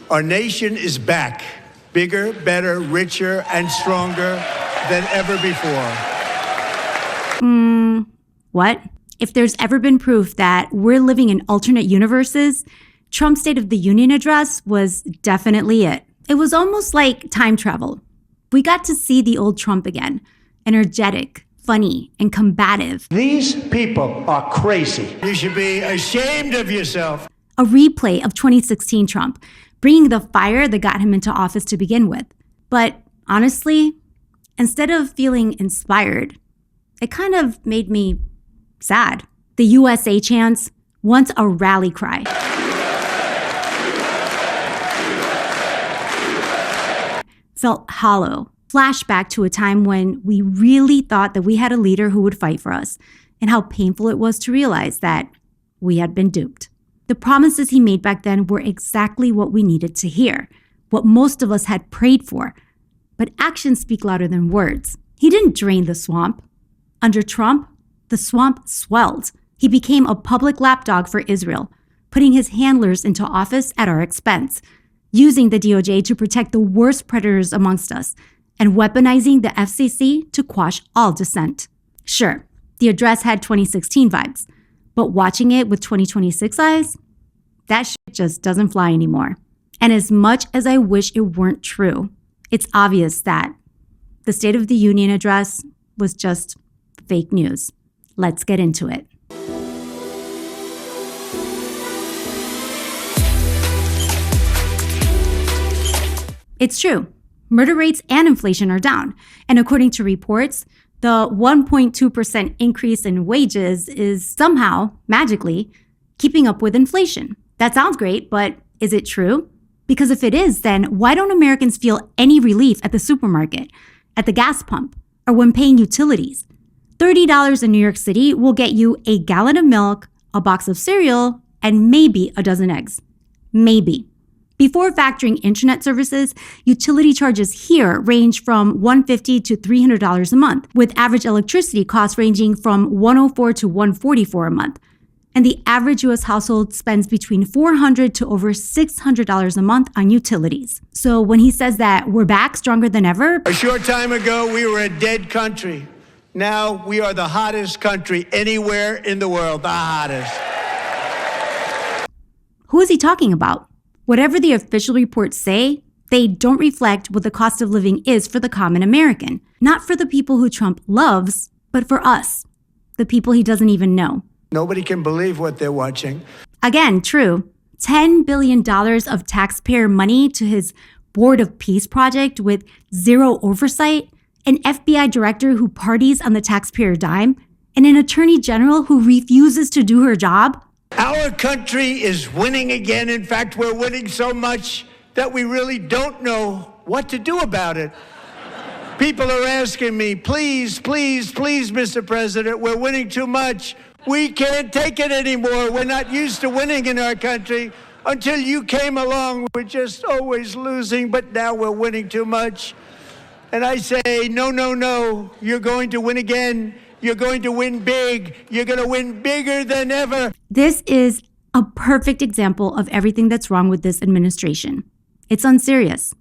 Our nation is back, bigger, better, richer, and stronger than ever before. What? If there's ever been proof that we're living in alternate universes, Trump's State of the Union address was definitely it. It was almost like time travel. We got to see the old Trump again, energetic, funny, and combative. These people are crazy. You should be ashamed of yourself. A replay of 2016 Trump, bringing the fire that got him into office to begin with. But honestly, instead of feeling inspired, it kind of made me sad. The USA chants, once a rally cry, felt hollow. Flashback to a time when we really thought that we had a leader who would fight for us, and how painful it was to realize that we had been duped. The promises he made back then were exactly what we needed to hear, what most of us had prayed for. But actions speak louder than words. He didn't drain the swamp. Under Trump, the swamp swelled. He became a public lapdog for Israel, putting his handlers into office at our expense, using the DOJ to protect the worst predators amongst us, and weaponizing the FCC to quash all dissent. Sure, the address had 2016 vibes, but watching it with 2026 eyes, that shit just doesn't fly anymore. And as much as I wish it weren't true, it's obvious that the State of the Union address was just fake news. Let's get into it. It's true. Murder rates and inflation are down. And according to reports, the 1.2% increase in wages is somehow, magically, keeping up with inflation. That sounds great, but is it true? Because if it is, then why don't Americans feel any relief at the supermarket, at the gas pump, or when paying utilities? $30 in New York City will get you a gallon of milk, a box of cereal, and maybe a dozen eggs. Maybe. Before factoring internet services, utility charges here range from $150 to $300 a month, with average electricity costs ranging from $104 to $144 a month. And the average U.S. household spends between $400 to over $600 a month on utilities. So when he says that we're back stronger than ever... A short time ago, we were a dead country. Now we are the hottest country anywhere in the world, the hottest. Who is he talking about? Whatever the official reports say, they don't reflect what the cost of living is for the common American. Not for the people who Trump loves, but for us, the people he doesn't even know. Nobody can believe what they're watching. Again, true. $10 billion of taxpayer money to his Board of Peace project with zero oversight, an FBI director who parties on the taxpayer dime, and an attorney general who refuses to do her job. Our country is winning again. In fact, we're winning so much that we really don't know what to do about it. People are asking me, please, please, please, Mr. President, we're winning too much. We can't take it anymore. We're not used to winning in our country. Until you came along, we're just always losing, but now we're winning too much. And I say, no, no, no, you're going to win again. You're going to win big. You're going to win bigger than ever. This is a perfect example of everything that's wrong with this administration. It's unserious,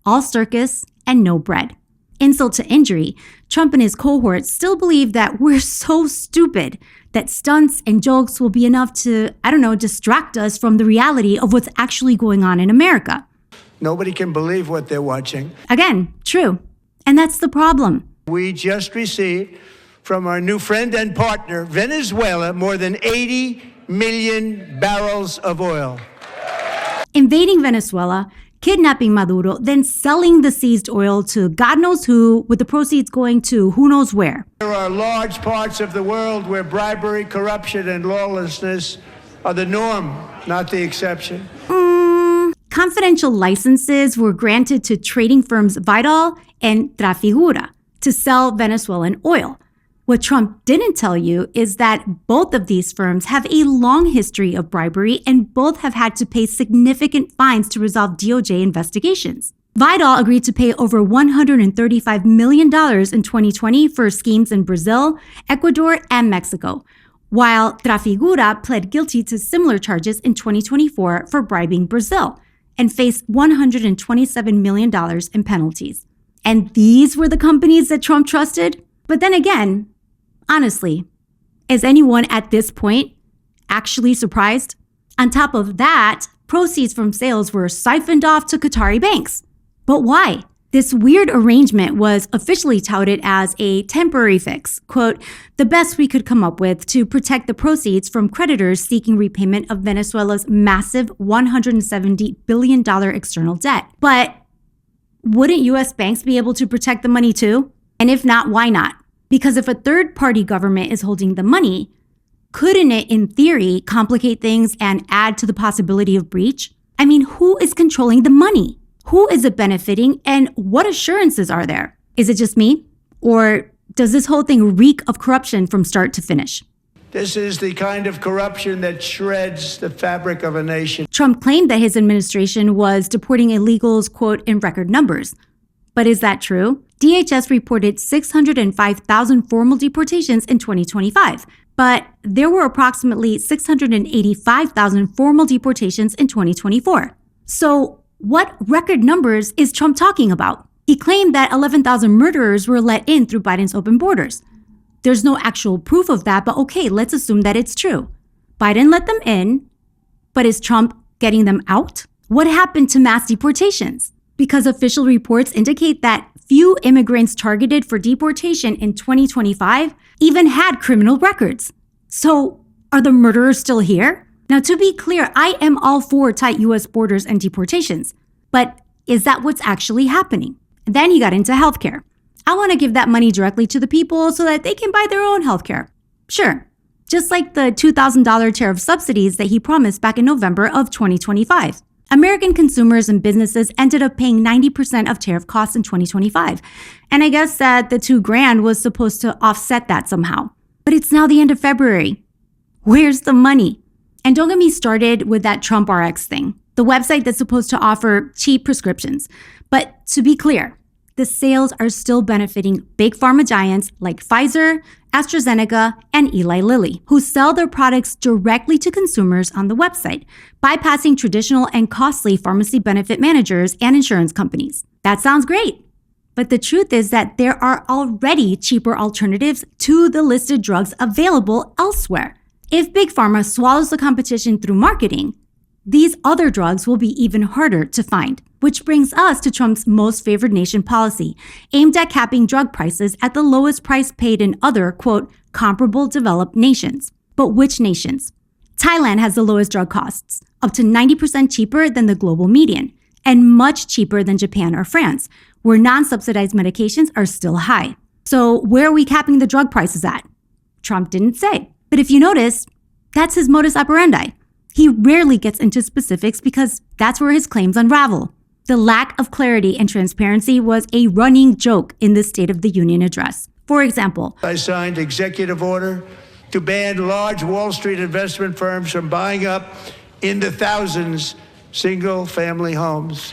all circus and no bread. Insult to injury, Trump and his cohorts still believe that we're so stupid that stunts and jokes will be enough to, distract us from the reality of what's actually going on in America. Nobody can believe what they're watching. Again, true. And that's the problem. We just received from our new friend and partner, Venezuela, more than 80 million barrels of oil. Invading Venezuela, kidnapping Maduro, then selling the seized oil to God knows who, with the proceeds going to who knows where. There are large parts of the world where bribery, corruption, and lawlessness are the norm, not the exception. Confidential licenses were granted to trading firms Vidal and Trafigura to sell Venezuelan oil. What Trump didn't tell you is that both of these firms have a long history of bribery and both have had to pay significant fines to resolve DOJ investigations. Vidal agreed to pay over $135 million in 2020 for schemes in Brazil, Ecuador, and Mexico, while Trafigura pled guilty to similar charges in 2024 for bribing Brazil. and faced $127 million in penalties. And these were the companies that Trump trusted? But then again, honestly, is anyone at this point actually surprised? On top of that, proceeds from sales were siphoned off to Qatari banks. But why? This weird arrangement was officially touted as a temporary fix, quote, the best we could come up with to protect the proceeds from creditors seeking repayment of Venezuela's massive $170 billion external debt. But wouldn't U.S. banks be able to protect the money too? And if not, why not? Because if a third-party government is holding the money, couldn't it, in theory, complicate things and add to the possibility of breach? I mean, who is controlling the money? Who is it benefiting, and what assurances are there? Is it just me? Or does this whole thing reek of corruption from start to finish? This is the kind of corruption that shreds the fabric of a nation. Trump claimed that his administration was deporting illegals, quote, in record numbers. But is that true? DHS reported 605,000 formal deportations in 2025, but there were approximately 685,000 formal deportations in 2024. So what record numbers is Trump talking about? He claimed that 11,000 murderers were let in through Biden's open borders. There's no actual proof of that, but okay, let's assume that it's true. Biden let them in, but is Trump getting them out? What happened to mass deportations? Because official reports indicate that few immigrants targeted for deportation in 2025 even had criminal records. So are the murderers still here? Now, to be clear, I am all for tight U.S. borders and deportations, but is that what's actually happening? Then he got into healthcare. I want to give that money directly to the people so that they can buy their own healthcare. Sure, just like the $2,000 tariff subsidies that he promised back in November of 2025. American consumers and businesses ended up paying 90% of tariff costs in 2025. And I guess that the $2,000 was supposed to offset that somehow. But it's now the end of February. Where's the money? And don't get me started with that Trump RX thing, the website that's supposed to offer cheap prescriptions. But to be clear, the sales are still benefiting big pharma giants like Pfizer, AstraZeneca, and Eli Lilly, who sell their products directly to consumers on the website, bypassing traditional and costly pharmacy benefit managers and insurance companies. That sounds great. But the truth is that there are already cheaper alternatives to the listed drugs available elsewhere. If Big Pharma swallows the competition through marketing, these other drugs will be even harder to find. Which brings us to Trump's most favored nation policy, aimed at capping drug prices at the lowest price paid in other, quote, comparable developed nations. But which nations? Thailand has the lowest drug costs, up to 90% cheaper than the global median, and much cheaper than Japan or France, where non-subsidized medications are still high. So where are we capping the drug prices at? Trump didn't say. But if you notice, that's his modus operandi. He rarely gets into specifics because that's where his claims unravel. The lack of clarity and transparency was a running joke in the State of the Union address. For example, I signed executive order to ban large Wall Street investment firms from buying up in the thousands single-family homes.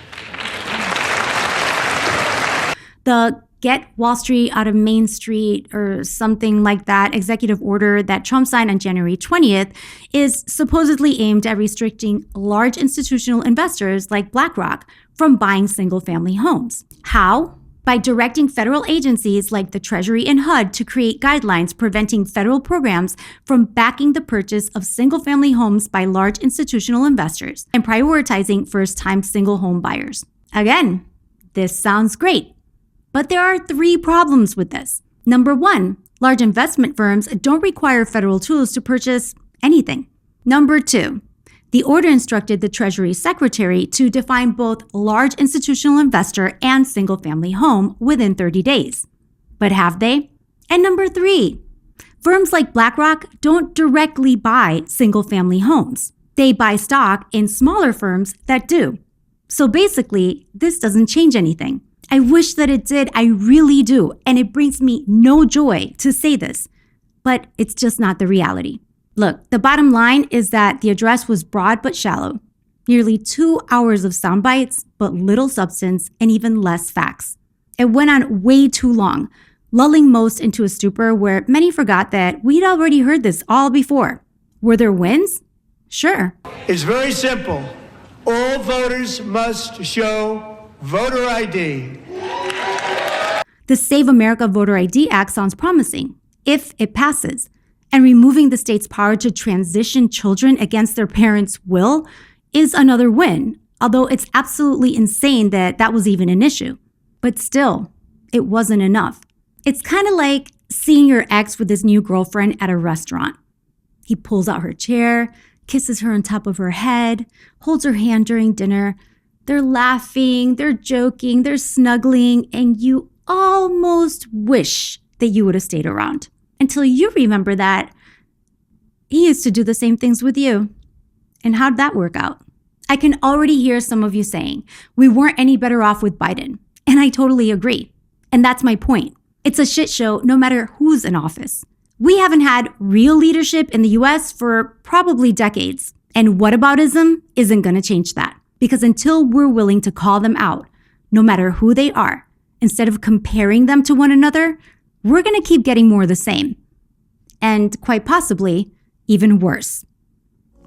The Get Wall Street Out of Main Street or something like that executive order that Trump signed on January 20th is supposedly aimed at restricting large institutional investors like BlackRock from buying single-family homes. How? By directing federal agencies like the Treasury and HUD to create guidelines preventing federal programs from backing the purchase of single-family homes by large institutional investors and prioritizing first-time single-home buyers. Again, this sounds great. But there are 3 problems with this. Number 1, large investment firms don't require federal tools to purchase anything. Number 2, the order instructed the Treasury Secretary to define both large institutional investor and single-family home within 30 days. But have they? And number 3, firms like BlackRock don't directly buy single-family homes. They buy stock in smaller firms that do. So basically, this doesn't change anything. I wish that it did, I really do, and it brings me no joy to say this, but it's just not the reality. Look, the bottom line is that the address was broad but shallow. Nearly 2 hours of sound bites, but little substance and even less facts. It went on way too long, lulling most into a stupor where many forgot that we'd already heard this all before. Were there wins? Sure. It's very simple. All voters must show voter ID. The Save America Voter ID Act sounds promising, if it passes. And removing the state's power to transition children against their parents' will is another win, although it's absolutely insane that that was even an issue. But still, it wasn't enough. It's kind of like seeing your ex with his new girlfriend at a restaurant. He pulls out her chair, kisses her on top of her head, holds her hand during dinner. They're laughing, they're joking, they're snuggling, and you almost wish that you would have stayed around until you remember that he used to do the same things with you. And how'd that work out? I can already hear some of you saying, we weren't any better off with Biden. And I totally agree. And that's my point. It's a shit show no matter who's in office. We haven't had real leadership in the US for probably decades. And whataboutism isn't going to change that. Because until we're willing to call them out, no matter who they are, instead of comparing them to one another, we're going to keep getting more of the same. And quite possibly, even worse.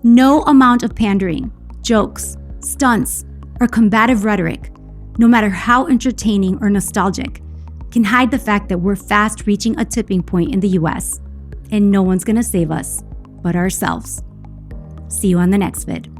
No amount of pandering, jokes, stunts, or combative rhetoric, no matter how entertaining or nostalgic, can hide the fact that we're fast reaching a tipping point in the US, and no one's gonna save us but ourselves. See you on the next vid.